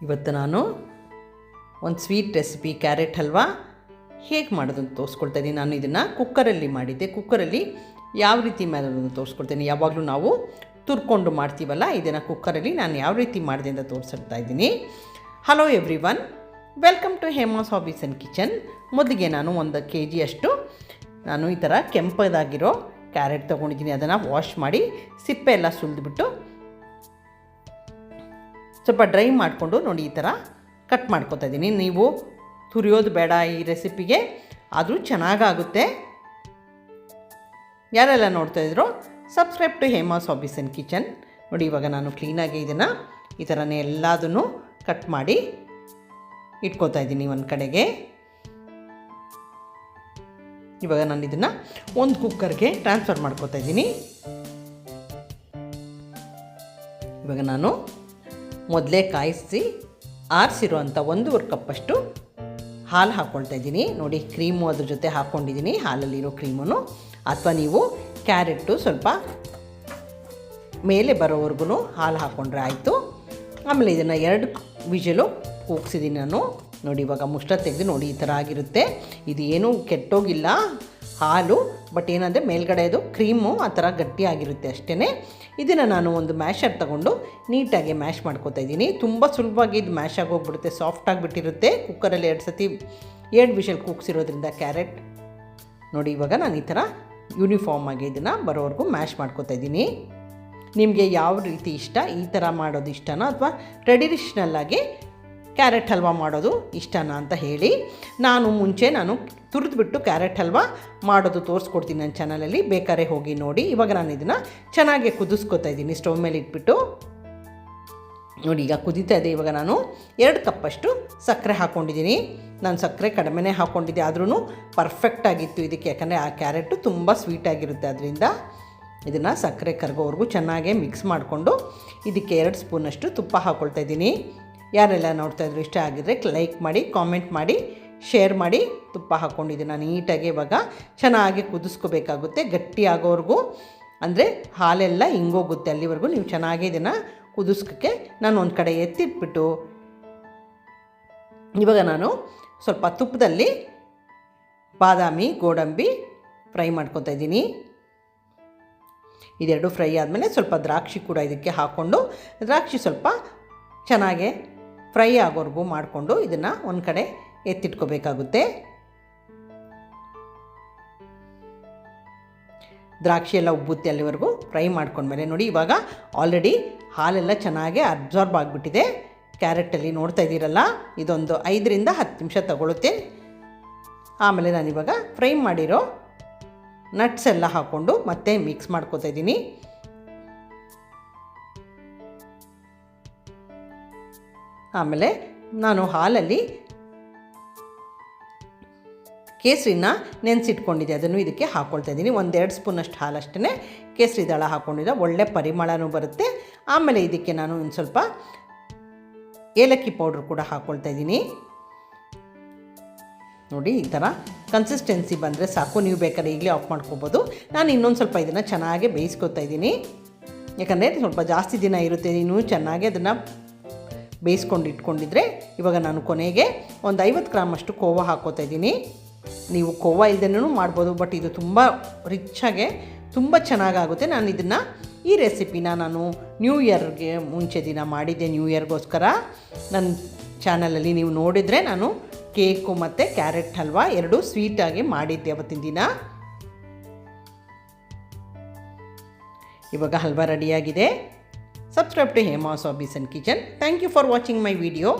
ಇವತ್ತು ನಾನು ಒಂದು ಸ್ವೀಟ್ ರೆಸಿಪಿ ಕ್ಯಾರೆಟ್ ಹಲ್ವಾ ಹೇಗೆ ಮಾಡೋದು ಅಂತ ತೋರಿಸ್ಕೊಳ್ತಾ ಇದ್ದೀನಿ. ನಾನು ಇದನ್ನು ಕುಕ್ಕರಲ್ಲಿ ಮಾಡಿದ್ದೆ. ಕುಕ್ಕರಲ್ಲಿ ಯಾವ ರೀತಿ ಮಾಡೋದನ್ನು ತೋರಿಸ್ಕೊಡ್ತೀನಿ. ಯಾವಾಗಲೂ ನಾವು ತುರ್ಕೊಂಡು ಮಾಡ್ತೀವಲ್ಲ, ಇದನ್ನು ಕುಕ್ಕರಲ್ಲಿ ನಾನು ಯಾವ ರೀತಿ ಮಾಡಿದೆ ಅಂತ ತೋರಿಸ್ತಾ ಇದ್ದೀನಿ. Hello everyone, welcome to Hema's hobbies and kitchen. ಮೊದಲಿಗೆ ನಾನು 1 kg ಅಷ್ಟು ನಾನು ಈ ಥರ ಕೆಂಪದಾಗಿರೋ ಕ್ಯಾರೆಟ್ ತೊಗೊಂಡಿದ್ದೀನಿ. ಅದನ್ನು ವಾಶ್ ಮಾಡಿ ಸಿಪ್ಪೆ ಎಲ್ಲ ಸುಲಿದ್ಬಿಟ್ಟು ಸ್ವಲ್ಪ ಡ್ರೈ ಮಾಡಿಕೊಂಡು ನೋಡಿ ಈ ಥರ ಕಟ್ ಮಾಡ್ಕೊತಾ ಇದ್ದೀನಿ. ನೀವು ತುರಿಯೋದು ಬೇಡ ಈ ರೆಸಿಪಿಗೆ, ಆದರೂ ಚೆನ್ನಾಗಾಗುತ್ತೆ. ಯಾರೆಲ್ಲ ನೋಡ್ತಾಯಿದ್ರು subscribe to Hema's hobbies and kitchen. ನೋಡಿ ಇವಾಗ ನಾನು ಕ್ಲೀನಾಗಿ ಇದನ್ನು ಈ ಥರನೇ ಎಲ್ಲದನ್ನು ಕಟ್ ಮಾಡಿ ಇಟ್ಕೋತಾ ಇದ್ದೀನಿ ಒಂದು ಕಡೆಗೆ. ಇವಾಗ ನಾನು ಇದನ್ನು ಒಂದು ಕುಕ್ಕರ್ಗೆ ಟ್ರಾನ್ಸ್ಫರ್ ಮಾಡ್ಕೋತಾ ಇದ್ದೀನಿ. ಇವಾಗ ನಾನು ಮೊದಲೇ ಕಾಯಿಸಿ ಆರಿಸಿರುವಂಥ 1.5 ಕಪ್ಪಷ್ಟು ಹಾಲು ಹಾಕ್ಕೊಳ್ತಾ ಇದ್ದೀನಿ. ನೋಡಿ ಕ್ರೀಮು ಅದ್ರ ಜೊತೆ ಹಾಕ್ಕೊಂಡಿದ್ದೀನಿ, ಹಾಲಲ್ಲಿರೋ ಕ್ರೀಮನ್ನು. ಅಥವಾ ನೀವು ಕ್ಯಾರೆಟು ಸ್ವಲ್ಪ ಮೇಲೆ ಬರೋವರೆಗೂ ಹಾಲು ಹಾಕ್ಕೊಂಡ್ರೆ ಆಯಿತು. ಆಮೇಲೆ ಇದನ್ನು 2 ವಿಷಲು ಕೂಗ್ಸಿದ್ದೀನಿ ನಾನು. ನೋಡಿ ಇವಾಗ ಮುಷ್ಟ ತೆಗೆದು ನೋಡಿ ಈ ಥರ ಆಗಿರುತ್ತೆ. ಇದು ಏನೂ ಕೆಟ್ಟೋಗಿಲ್ಲ ಹಾಲು, ಬಟ್ ಏನಂದರೆ ಮೇಲ್ಗಡೆದು ಕ್ರೀಮು ಆ ಥರ ಗಟ್ಟಿಯಾಗಿರುತ್ತೆ ಅಷ್ಟೇ. ಇದನ್ನು ನಾನು ಒಂದು ಮ್ಯಾಶರ್ ತಗೊಂಡು ನೀಟಾಗಿ ಮ್ಯಾಶ್ ಮಾಡ್ಕೋತಾ ಇದ್ದೀನಿ. ತುಂಬ ಸುಲಭವಾಗಿ ಇದು ಮ್ಯಾಶ್ ಆಗೋಗ್ಬಿಡುತ್ತೆ, ಸಾಫ್ಟಾಗಿಬಿಟ್ಟಿರುತ್ತೆ. ಕುಕ್ಕರಲ್ಲಿ 2 ವಿಷಲ್ ಕೂಗ್ಸಿರೋದ್ರಿಂದ ಕ್ಯಾರೆಟ್. ನೋಡಿ ಇವಾಗ ನಾನು ಈ ಥರ ಯೂನಿಫಾರ್ಮ್ ಆಗಿ ಇದನ್ನು ಬರೋವರೆಗೂ ಮ್ಯಾಶ್ ಮಾಡ್ಕೋತಾ ಇದ್ದೀನಿ. ನಿಮಗೆ ಯಾವ ರೀತಿ ಇಷ್ಟ, ಈ ಥರ ಮಾಡೋದು ಇಷ್ಟನೋ ಅಥವಾ ಟ್ರೆಡಿಷ್ನಲ್ಲಾಗಿ ಕ್ಯಾರೆಟ್ ಹಲ್ವಾ ಮಾಡೋದು ಇಷ್ಟನಾ ಅಂತ ಹೇಳಿ. ನಾನು ಮುಂಚೆ ತುರಿದ್ಬಿಟ್ಟು ಕ್ಯಾರೆಟ್ ಹಲ್ವಾ ಮಾಡೋದು ತೋರಿಸ್ಕೊಡ್ತೀನಿ ನನ್ನ ಚಾನಲಲ್ಲಿ, ಬೇಕಾದ್ರೆ ಹೋಗಿ ನೋಡಿ. ಇವಾಗ ನಾನು ಇದನ್ನು ಚೆನ್ನಾಗಿ ಕುದಿಸ್ಕೊತಾ ಇದ್ದೀನಿ ಸ್ಟವ್ ಮೇಲೆ ಇಟ್ಬಿಟ್ಟು. ನೋಡಿ ಈಗ ಕುದೀತಾ ಇದೆ. ಇವಾಗ ನಾನು 2 ಕಪ್ಪಷ್ಟು ಸಕ್ಕರೆ ಹಾಕ್ಕೊಂಡಿದ್ದೀನಿ. ನಾನು ಸಕ್ಕರೆ ಕಡಿಮೆನೇ ಹಾಕ್ಕೊಂಡಿದ್ದೆ, ಆದ್ರೂ ಪರ್ಫೆಕ್ಟಾಗಿತ್ತು ಇದಕ್ಕೆ. ಯಾಕಂದರೆ ಆ ಕ್ಯಾರೆಟು ತುಂಬ ಸ್ವೀಟಾಗಿರುತ್ತೆ. ಅದರಿಂದ ಇದನ್ನು ಸಕ್ಕರೆ ಕರಗೋವರೆಗೂ ಚೆನ್ನಾಗೇ ಮಿಕ್ಸ್ ಮಾಡಿಕೊಂಡು ಇದಕ್ಕೆ 2 ಸ್ಪೂನಷ್ಟು ತುಪ್ಪ ಹಾಕ್ಕೊಳ್ತಾ ಇದ್ದೀನಿ. ಯಾರೆಲ್ಲ ನೋಡ್ತಾಯಿದ್ರು ಇಷ್ಟ ಆಗಿದ್ರೆ ಲೈಕ್ ಮಾಡಿ, ಕಾಮೆಂಟ್ ಮಾಡಿ, ಶೇರ್ ಮಾಡಿ. ತುಪ್ಪ ಹಾಕ್ಕೊಂಡಿದ್ದೀನಿ ನೀಟಾಗಿ. ಇವಾಗ ಚೆನ್ನಾಗಿ ಕುದಿಸ್ಕೋಬೇಕಾಗುತ್ತೆ ಗಟ್ಟಿ ಆಗೋವರೆಗೂ, ಅಂದರೆ ಹಾಲೆಲ್ಲ ಹಿಂಗೋಗುತ್ತೆ ಅಲ್ಲಿವರೆಗೂ ನೀವು ಚೆನ್ನಾಗಿ ಇದನ್ನು ಕುದಿಸ್ಕೋಕ್ಕೆ. ನಾನು ಒಂದು ಕಡೆ ಎತ್ತಿಟ್ಬಿಟ್ಟು ಇವಾಗ ನಾನು ಸ್ವಲ್ಪ ತುಪ್ಪದಲ್ಲಿ ಬಾದಾಮಿ, ಗೋಡಂಬಿ ಫ್ರೈ ಮಾಡ್ಕೊತಾ ಇದ್ದೀನಿ. ಇದೆರಡು ಫ್ರೈ ಆದಮೇಲೆ ಸ್ವಲ್ಪ ದ್ರಾಕ್ಷಿ ಕೂಡ ಇದಕ್ಕೆ ಹಾಕ್ಕೊಂಡು, ದ್ರಾಕ್ಷಿ ಸ್ವಲ್ಪ ಚೆನ್ನಾಗೆ ಫ್ರೈ ಆಗೋವರೆಗೂ ಮಾಡಿಕೊಂಡು ಇದನ್ನು ಒಂದು ಕಡೆ ಎತ್ತಿಟ್ಕೋಬೇಕಾಗುತ್ತೆ. ದ್ರಾಕ್ಷಿ ಎಲ್ಲ ಉಬ್ಬುತ್ತೆ ಅಲ್ಲಿವರೆಗೂ ಫ್ರೈ ಮಾಡ್ಕೊಂಡ್ಮೇಲೆ ನೋಡಿ ಇವಾಗ ಆಲ್ರೆಡಿ ಹಾಲೆಲ್ಲ ಚೆನ್ನಾಗಿ ಅಬ್ಸಾರ್ಬ್ ಆಗಿಬಿಟ್ಟಿದೆ ಕ್ಯಾರೆಟಲ್ಲಿ. ನೋಡ್ತಾ ಇದ್ದೀರಲ್ಲ, ಇದೊಂದು 5 ರಿಂದ 10 ನಿಮಿಷ ತಗೊಳುತ್ತೆ. ಆಮೇಲೆ ನಾನಿವಾಗ ಫ್ರೈ ಮಾಡಿರೋ ನಟ್ಸ್ ಎಲ್ಲ ಹಾಕ್ಕೊಂಡು ಮತ್ತೆ ಮಿಕ್ಸ್ ಮಾಡ್ಕೋತಾ ಇದ್ದೀನಿ. ಆಮೇಲೆ ನಾನು ಹಾಲಲ್ಲಿ ಕೇಸರಿನ ನೆನೆಸಿಟ್ಕೊಂಡಿದ್ದೆ, ಅದನ್ನು ಇದಕ್ಕೆ ಹಾಕ್ಕೊಳ್ತಾ ಇದ್ದೀನಿ. 1-2 ಸ್ಪೂನಷ್ಟು ಹಾಲಷ್ಟೇ ಕೇಸರಿ ದಳ ಹಾಕ್ಕೊಂಡಿದ್ದೆ, ಒಳ್ಳೆ ಪರಿಮಳನೂ ಬರುತ್ತೆ. ಆಮೇಲೆ ಇದಕ್ಕೆ ನಾನು ಒಂದು ಸ್ವಲ್ಪ ಏಲಕ್ಕಿ ಪೌಡ್ರ್ ಕೂಡ ಹಾಕ್ಕೊಳ್ತಾ ಇದ್ದೀನಿ. ನೋಡಿ ಈ ಥರ ಕನ್ಸಿಸ್ಟೆನ್ಸಿ ಬಂದರೆ ಸಾಕು. ನೀವು ಬೇಕಾದ್ರೆ ಈಗಲೇ ಆಫ್ ಮಾಡ್ಕೋಬೋದು. ನಾನು ಇನ್ನೊಂದು ಸ್ವಲ್ಪ ಇದನ್ನು ಚೆನ್ನಾಗಿ ಬೇಯಿಸ್ಕೊತಾ ಇದ್ದೀನಿ. ಯಾಕಂದರೆ ಸ್ವಲ್ಪ ಜಾಸ್ತಿ ದಿನ ಇರುತ್ತೆ, ನೀನು ಚೆನ್ನಾಗಿ ಅದನ್ನು ಬೇಯಿಸ್ಕೊಂಡು ಇಟ್ಕೊಂಡಿದ್ರೆ. ಇವಾಗ ನಾನು ಕೊನೆಗೆ ಒಂದು 50 ಗ್ರಾಮಷ್ಟು ಕೋವಾ ಹಾಕ್ಕೋತಾ ಇದ್ದೀನಿ. ನೀವು ಕೋವಾ ಇಲ್ಲದೇನೂ ಮಾಡ್ಬೋದು, ಬಟ್ ಇದು ತುಂಬ ರಿಚ್ಚಾಗೆ ತುಂಬ ಚೆನ್ನಾಗಾಗುತ್ತೆ. ನಾನು ಇದನ್ನು ಈ ರೆಸಿಪಿನ ನಾನು ನ್ಯೂ ಇಯರ್ಗೆ ಮುಂಚೆ ದಿನ ಮಾಡಿದ್ದೆ, ನ್ಯೂ ಇಯರ್ಗೋಸ್ಕರ. ನನ್ನ ಚಾನಲಲ್ಲಿ ನೀವು ನೋಡಿದರೆ ನಾನು ಕೇಕು ಮತ್ತು ಕ್ಯಾರೆಟ್ ಹಲ್ವಾ 2 ಸ್ವೀಟಾಗಿ ಮಾಡಿದ್ದೆ ಅವತ್ತಿನ ದಿನ. ಇವಾಗ ಹಲ್ವಾ ರೆಡಿಯಾಗಿದೆ. Subscribe to Hema's Hobbies and Kitchen. Thank you for watching my video.